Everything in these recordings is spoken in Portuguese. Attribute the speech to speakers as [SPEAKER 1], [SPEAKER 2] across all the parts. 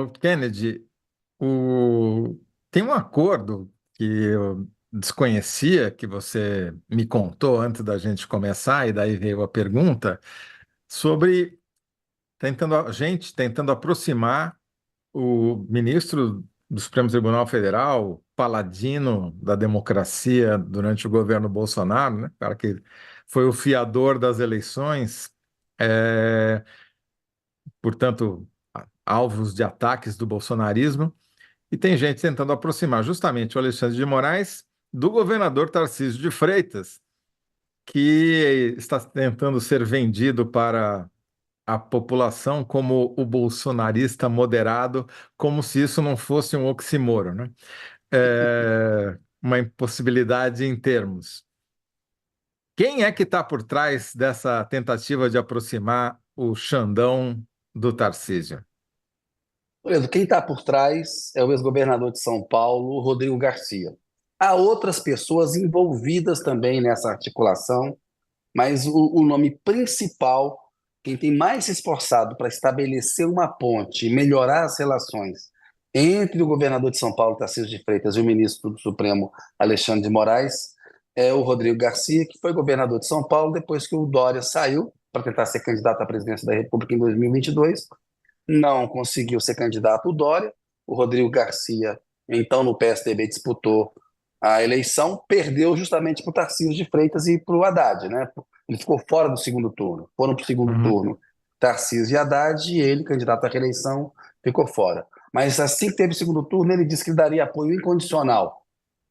[SPEAKER 1] Kennedy, o- tem um acordo que eu desconhecia, que você me contou antes da gente começar, e daí veio a pergunta, sobre a gente tentando aproximar o ministro do Supremo Tribunal Federal, paladino da democracia durante o governo Bolsonaro, né? Cara que foi o fiador das eleições, é, portanto, alvos de ataques do bolsonarismo. E tem gente tentando aproximar justamente o Alexandre de Moraes do governador Tarcísio de Freitas, que está tentando ser vendido para a população como o bolsonarista moderado, como se isso não fosse um oxímoro, né? Uma impossibilidade em termos. Quem é que está por trás dessa tentativa de aproximar o Xandão do Tarcísio?
[SPEAKER 2] Beleza, quem está por trás é o ex-governador de São Paulo, Rodrigo Garcia. Há outras pessoas envolvidas também nessa articulação, mas o nome principal, quem tem mais se esforçado para estabelecer uma ponte e melhorar as relações entre o governador de São Paulo, Tarcísio de Freitas, e o ministro do Supremo, Alexandre de Moraes, é o Rodrigo Garcia, que foi governador de São Paulo depois que o Dória saiu para tentar ser candidato à presidência da República em 2022. Não conseguiu ser candidato o Dória. O Rodrigo Garcia, então no PSDB, disputou a eleição, perdeu justamente para o Tarcísio de Freitas e para o Haddad, né? Ele ficou fora do segundo turno. Foram para o segundo
[SPEAKER 1] Uhum.
[SPEAKER 2] turno Tarcísio e Haddad, e ele, candidato à reeleição, ficou fora. Mas assim que teve o segundo turno, ele disse que daria apoio incondicional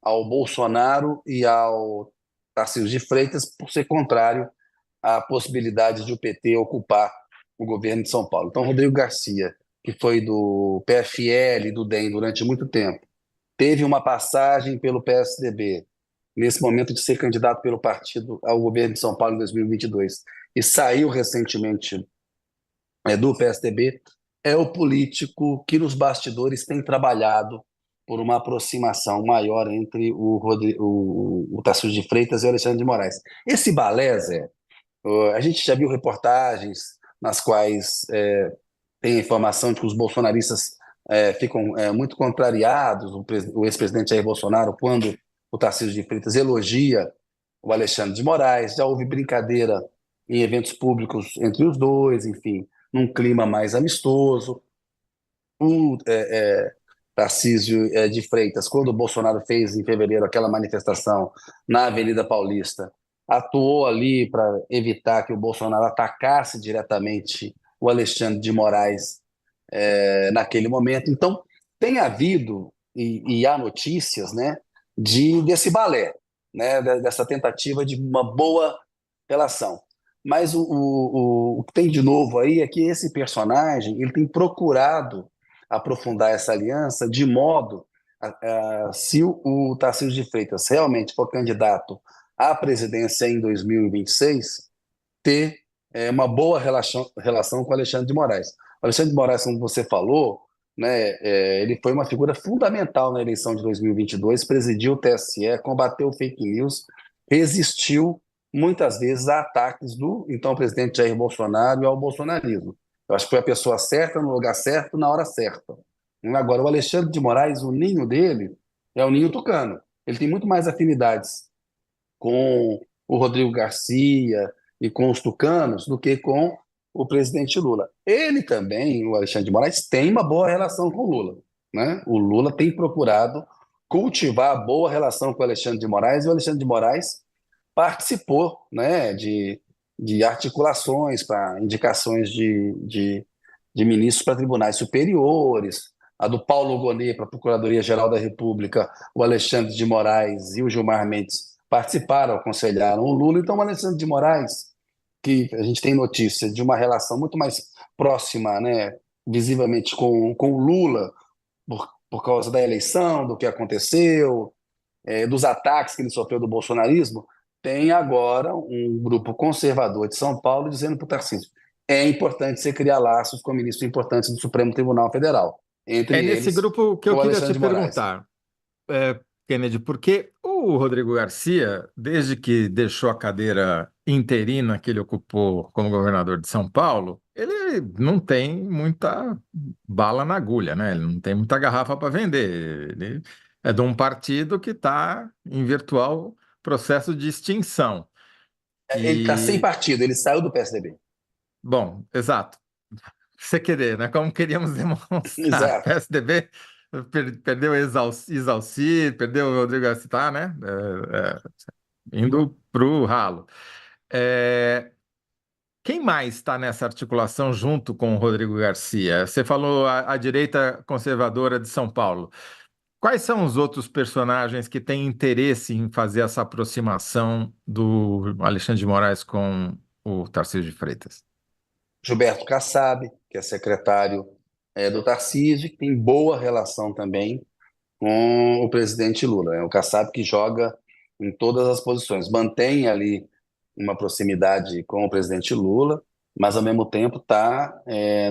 [SPEAKER 2] ao Bolsonaro e ao Tarcísio de Freitas por ser contrário à possibilidade de o PT ocupar o governo de São Paulo. Então, Rodrigo Garcia, que foi do PFL e do DEM durante muito tempo, teve uma passagem pelo PSDB, nesse momento de ser candidato pelo partido ao governo de São Paulo em 2022, e saiu recentemente do PSDB, é o político que nos bastidores tem trabalhado por uma aproximação maior entre o Tarcísio de Freitas e o Alexandre de Moraes. Esse balé, Zé, a gente já viu reportagens nas quais tem a informação de que os bolsonaristas ficam muito contrariados, o ex-presidente Jair Bolsonaro, quando o Tarcísio de Freitas elogia o Alexandre de Moraes, já houve brincadeira em eventos públicos entre os dois, enfim, num clima mais amistoso. O Tarcísio de Freitas, quando o Bolsonaro fez em fevereiro aquela manifestação na Avenida Paulista, atuou ali para evitar que o Bolsonaro atacasse diretamente o Alexandre de Moraes naquele momento. Então, tem havido e há notícias, né, desse balé, né, dessa tentativa de uma boa relação. Mas o que tem de novo aí é que esse personagem ele tem procurado aprofundar essa aliança de modo se o Tarcísio de Freitas realmente for candidato à presidência em 2026, ter uma boa relação com o Alexandre de Moraes. O Alexandre de Moraes, como você falou, né, ele foi uma figura fundamental na eleição de 2022, presidiu o TSE, combateu fake news, resistiu muitas vezes a ataques do então presidente Jair Bolsonaro e ao bolsonarismo. Eu acho que foi a pessoa certa, no lugar certo, na hora certa. Agora, o Alexandre de Moraes, o ninho dele é o ninho tucano. Ele tem muito mais afinidades com o Rodrigo Garcia e com os tucanos do que com o presidente Lula. Ele também, o Alexandre de Moraes, tem uma boa relação com o Lula, né? O Lula tem procurado cultivar a boa relação com o Alexandre de Moraes, e o Alexandre de Moraes participou, né, de articulações para indicações de ministros para tribunais superiores, a do Paulo Gonet para a Procuradoria-Geral da República, o Alexandre de Moraes e o Gilmar Mendes participaram, aconselharam o Lula. Então, o Alexandre de Moraes, que a gente tem notícia de uma relação muito mais próxima, né, visivelmente com o Lula, por causa da eleição, do que aconteceu, dos ataques que ele sofreu do bolsonarismo, tem agora um grupo conservador de São Paulo dizendo para o Tarcísio: é importante você criar laços com ministros importantes do Supremo Tribunal Federal,
[SPEAKER 1] É
[SPEAKER 2] entre
[SPEAKER 1] nesse
[SPEAKER 2] eles
[SPEAKER 1] grupo que eu
[SPEAKER 2] o
[SPEAKER 1] queria
[SPEAKER 2] Alexandre
[SPEAKER 1] te
[SPEAKER 2] de Moraes.
[SPEAKER 1] perguntar. Kennedy, porque o Rodrigo Garcia, desde que deixou a cadeira interina que ele ocupou como governador de São Paulo, ele não tem muita bala na agulha, né? Ele não tem muita garrafa para vender. Ele é de um partido que está em virtual processo de extinção.
[SPEAKER 2] Ele está sem
[SPEAKER 1] E,
[SPEAKER 2] partido, ele saiu do PSDB.
[SPEAKER 1] bom, exato. Você querer, né? Como queríamos demonstrar.
[SPEAKER 2] Exato.
[SPEAKER 1] PSDB perdeu Exalci, perdeu o Rodrigo Garcia, tá, né? Indo para o ralo. É, quem mais está nessa articulação junto com o Rodrigo Garcia? Você falou a direita conservadora de São Paulo. Quais são os outros personagens que têm interesse em fazer essa aproximação do Alexandre de Moraes com o Tarcísio de Freitas?
[SPEAKER 2] Gilberto Kassab, que é secretário do Tarcísio, que tem boa relação também com o presidente Lula. É o Kassab que joga em todas as posições, mantém ali uma proximidade com o presidente Lula, mas ao mesmo tempo está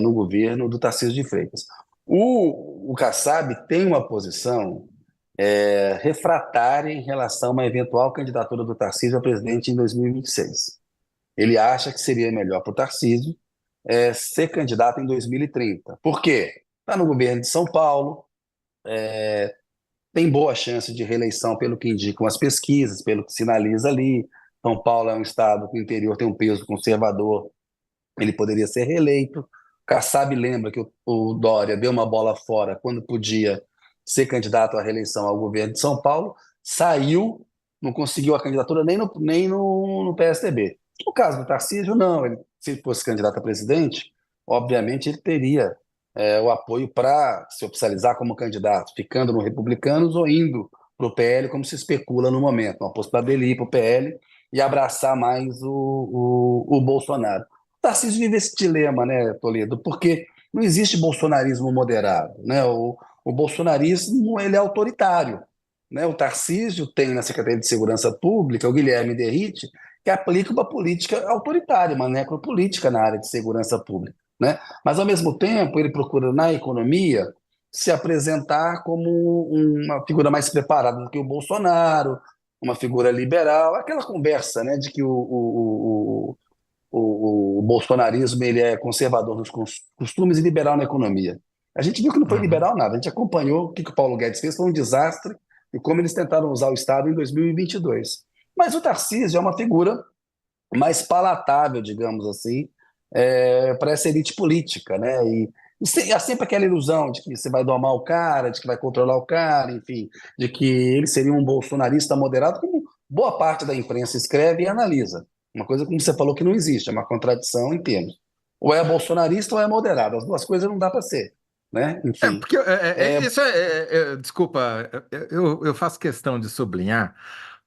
[SPEAKER 2] no governo do Tarcísio de Freitas. O Kassab tem uma posição refratária em relação a uma eventual candidatura do Tarcísio a presidente em 2026. Ele acha que seria melhor para o Tarcísio ser candidato em 2030. Por quê? Está no governo de São Paulo, tem boa chance de reeleição pelo que indicam as pesquisas, pelo que sinaliza ali. São Paulo é um estado que o interior tem um peso conservador, ele poderia ser reeleito. Kassab lembra que o Dória deu uma bola fora quando podia ser candidato à reeleição ao governo de São Paulo, saiu, não conseguiu a candidatura nem no PSDB. No caso do Tarcísio, não. Se ele fosse candidato a presidente, obviamente ele teria o apoio para se oficializar como candidato, ficando no Republicanos ou indo para o PL, como se especula no momento. Uma possibilidade dele ir para o PL e abraçar mais o Bolsonaro. Tarcísio vive esse dilema, né, Toledo? Porque não existe bolsonarismo moderado, né? O bolsonarismo ele é autoritário, né? O Tarcísio tem na Secretaria de Segurança Pública o Guilherme Derrite, que aplica uma política autoritária, uma necropolítica na área de segurança pública, né? Mas ao mesmo tempo ele procura na economia se apresentar como uma figura mais preparada do que o Bolsonaro, uma figura liberal, aquela conversa, né, de que o bolsonarismo ele é conservador nos costumes e liberal na economia. A gente viu que não foi
[SPEAKER 1] Uhum.
[SPEAKER 2] liberal nada, a gente acompanhou o que o Paulo Guedes fez, foi um desastre, e como eles tentaram usar o Estado em 2022. Mas o Tarcísio é uma figura mais palatável, digamos assim, para essa elite política, né? E há sempre aquela ilusão de que você vai domar o cara, de que vai controlar o cara, enfim, de que ele seria um bolsonarista moderado, como boa parte da imprensa escreve e analisa. Uma coisa, como você falou, que não existe, é uma contradição em termos. Ou é bolsonarista ou é moderado, as duas coisas não dá para ser, né? Enfim.
[SPEAKER 1] Porque isso desculpa, eu faço questão de sublinhar,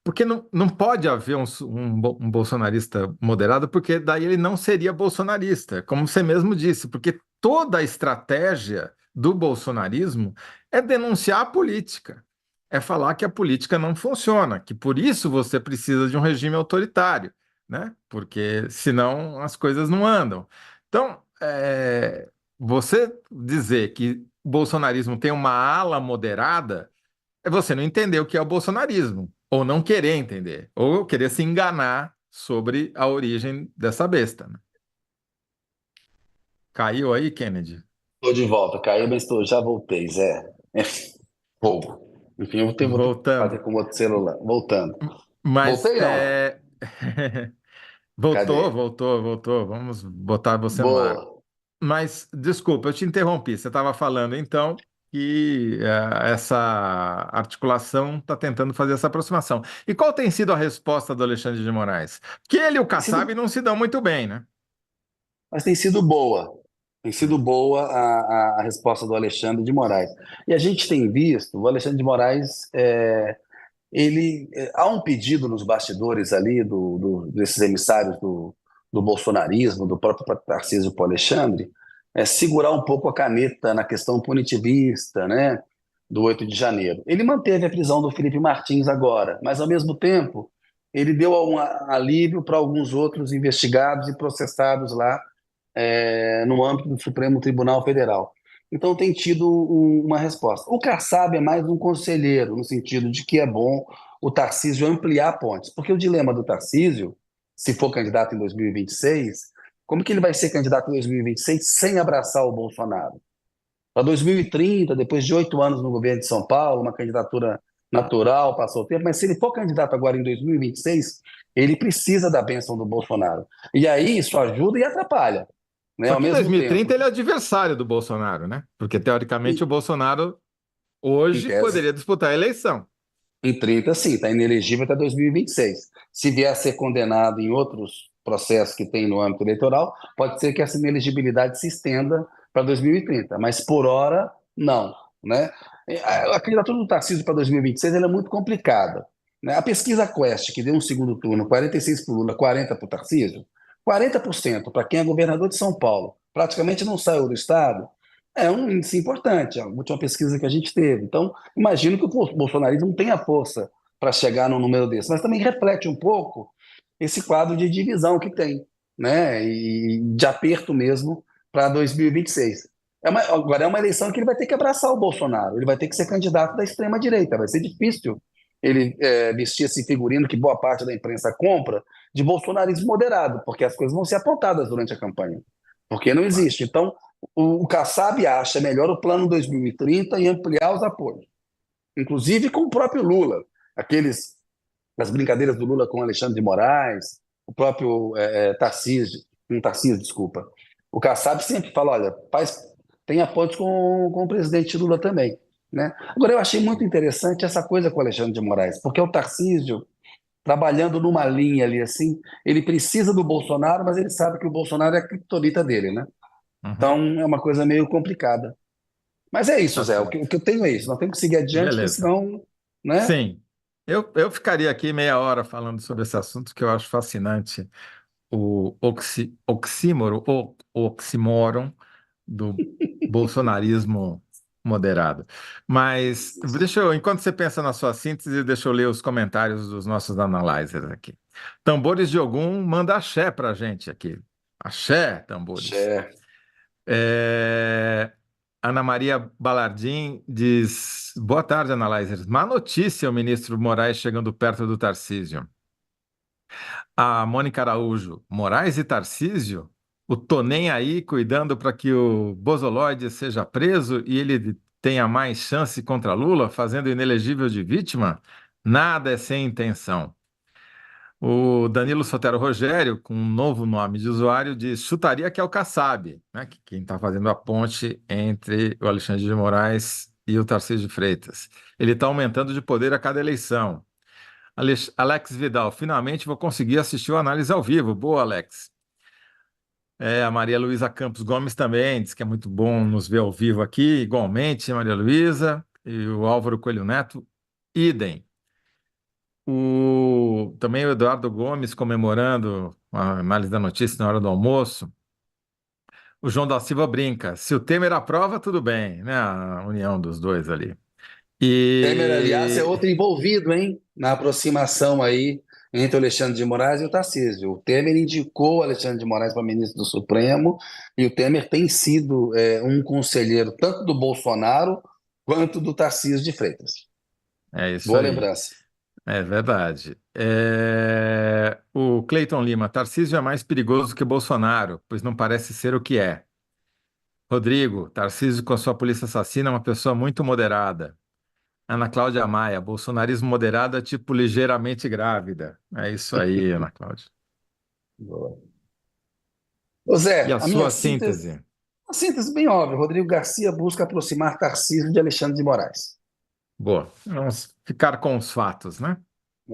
[SPEAKER 1] porque não pode haver um bolsonarista moderado, porque daí ele não seria bolsonarista, como você mesmo disse, porque toda a estratégia do bolsonarismo é denunciar a política, é falar que a política não funciona, que por isso você precisa de um regime autoritário, né? Porque senão as coisas não andam. Então, você dizer que o bolsonarismo tem uma ala moderada é você não entender o que é o bolsonarismo, ou não querer entender, ou querer se enganar sobre a origem dessa besta, né? Caiu aí, Kennedy?
[SPEAKER 2] Estou de volta, caiu, mas já voltei, Zé. É fogo. Enfim, eu vou ter que fazer
[SPEAKER 1] Voltando.
[SPEAKER 2] com outro celular. Voltando.
[SPEAKER 1] Mas
[SPEAKER 2] Voltei, não?
[SPEAKER 1] voltou,
[SPEAKER 2] Cadê?
[SPEAKER 1] voltou, voltou. Vamos botar você no ar.
[SPEAKER 2] Boa.
[SPEAKER 1] Mas, desculpa, eu te interrompi. Você estava falando, então, que essa articulação está tentando fazer essa aproximação. E qual tem sido a resposta do Alexandre de Moraes? Que ele e o
[SPEAKER 2] Tem
[SPEAKER 1] Kassab
[SPEAKER 2] sido,
[SPEAKER 1] não se dão muito bem, né?
[SPEAKER 2] mas tem sido boa. Tem sido
[SPEAKER 1] Hum.
[SPEAKER 2] boa a resposta do Alexandre de Moraes. E a gente tem visto, o Alexandre de Moraes, há um pedido nos bastidores ali desses emissários do bolsonarismo, do próprio Tarcísio para o Alexandre, segurar um pouco a caneta na questão punitivista, né, do 8 de janeiro. Ele manteve a prisão do Felipe Martins agora, mas ao mesmo tempo ele deu um alívio para alguns outros investigados e processados lá no âmbito do Supremo Tribunal Federal. Então tem tido uma resposta. O Kassab é mais um conselheiro, no sentido de que é bom o Tarcísio ampliar pontes, porque o dilema do Tarcísio, se for candidato em 2026, Como que ele vai ser candidato em 2026 sem abraçar o Bolsonaro? Para 2030, depois de 8 anos no governo de São Paulo, uma candidatura natural, passou o tempo, mas se ele for candidato agora em 2026, ele precisa da bênção do Bolsonaro. E aí isso ajuda e atrapalha, né,
[SPEAKER 1] Só
[SPEAKER 2] ao
[SPEAKER 1] que em
[SPEAKER 2] mesmo
[SPEAKER 1] 2030
[SPEAKER 2] tempo,
[SPEAKER 1] ele é adversário do Bolsonaro, né? Porque, teoricamente, o
[SPEAKER 2] em,
[SPEAKER 1] Bolsonaro
[SPEAKER 2] em
[SPEAKER 1] hoje
[SPEAKER 2] tese.
[SPEAKER 1] poderia disputar a eleição.
[SPEAKER 2] Em 30, sim, está inelegível até 2026. Se vier a ser condenado em outros processos que tem no âmbito eleitoral, pode ser que essa inelegibilidade se estenda para 2030, mas por hora, não. Né? A candidatura do Tarcísio para 2026 ela é muito complicada. Né? A pesquisa Quest, que deu um segundo turno, 46 para o Lula, 40 para o Tarcísio, 40% para quem é governador de São Paulo, praticamente não saiu do Estado, é um índice importante, a última pesquisa que a gente teve. Então, imagino que o bolsonarismo não tenha força para chegar num número desse, mas também reflete um pouco esse quadro de divisão que tem, né? E de aperto mesmo para 2026. Agora é uma eleição que ele vai ter que abraçar o Bolsonaro, ele vai ter que ser candidato da extrema-direita, vai ser difícil ele vestir esse figurino que boa parte da imprensa compra de bolsonarismo moderado, porque as coisas vão ser apontadas durante a campanha, porque não
[SPEAKER 1] Claro.
[SPEAKER 2] existe. Então, o Kassab acha melhor o plano 2030 e ampliar os apoios, inclusive com o próprio Lula, aqueles as brincadeiras do Lula com Alexandre de Moraes, o próprio Tarcísio, um Tarcísio, desculpa. O Kassab sempre fala, olha, tem apoios com o presidente Lula também. Né? Agora, eu achei muito interessante essa coisa com o Alexandre de Moraes, porque o Tarcísio, trabalhando numa linha ali assim, ele precisa do Bolsonaro, mas ele sabe que o Bolsonaro é a criptonita dele, né?
[SPEAKER 1] Uhum.
[SPEAKER 2] Então, é uma coisa meio complicada. Mas é isso,
[SPEAKER 1] Tá
[SPEAKER 2] Zé. O
[SPEAKER 1] certo.
[SPEAKER 2] que eu tenho é isso. Nós temos que seguir adiante, porque
[SPEAKER 1] Beleza.
[SPEAKER 2] senão, né?
[SPEAKER 1] Sim. Eu ficaria aqui meia hora falando sobre esse assunto que eu acho fascinante, o oxímoro, o oxímoron do bolsonarismo moderado. Mas enquanto você pensa na sua síntese, deixa eu ler os comentários dos nossos analyzers aqui. Tambores de Ogum manda axé pra gente aqui. Axé, tambores.
[SPEAKER 2] Xé.
[SPEAKER 1] É, Ana Maria Balardim diz: Boa tarde, analyzers. Má notícia, o ministro Moraes chegando perto do Tarcísio. A Mônica Araújo, Moraes e Tarcísio? O tô nem aí cuidando para que o Bozoloide seja preso e ele tenha mais chance contra Lula, fazendo inelegível de vítima? Nada é sem intenção. O Danilo Sotero Rogério, com um novo nome de usuário, diz: chutaria que é o Kassab, né? Quem está fazendo a ponte entre o Alexandre de Moraes e o Tarcísio de Freitas. Ele está aumentando de poder a cada eleição. Alex Vidal, finalmente vou conseguir assistir o análise ao vivo. Boa, Alex. A Maria Luísa Campos Gomes também diz que é muito bom nos ver ao vivo aqui, igualmente, Maria Luísa. E o Álvaro Coelho Neto, idem. Também o Eduardo Gomes comemorando a análise da notícia na hora do almoço. O João da Silva brinca: se o Temer aprova, tudo bem, né? A união dos dois ali.
[SPEAKER 2] Temer, aliás, é
[SPEAKER 1] E
[SPEAKER 2] outro envolvido, hein? Na aproximação aí entre o Alexandre de Moraes e o Tarcísio. O Temer indicou o Alexandre de Moraes para ministro do Supremo e o Temer tem sido um conselheiro tanto do Bolsonaro quanto do Tarcísio de Freitas.
[SPEAKER 1] é isso
[SPEAKER 2] Boa
[SPEAKER 1] aí.
[SPEAKER 2] lembrança.
[SPEAKER 1] É verdade. O Cleiton Lima: Tarcísio é mais perigoso que Bolsonaro, pois não parece ser o que é. Rodrigo: Tarcísio, com a sua polícia assassina, é uma pessoa muito moderada. Ana Cláudia Maia: bolsonarismo moderado é tipo ligeiramente grávida. É isso aí, Ana Cláudia.
[SPEAKER 2] Boa. Ô
[SPEAKER 1] E
[SPEAKER 2] Zé,
[SPEAKER 1] a sua síntese?
[SPEAKER 2] a síntese bem óbvia. Rodrigo Garcia busca aproximar Tarcísio de Alexandre de Moraes.
[SPEAKER 1] Boa. Vamos ficar com os fatos, né?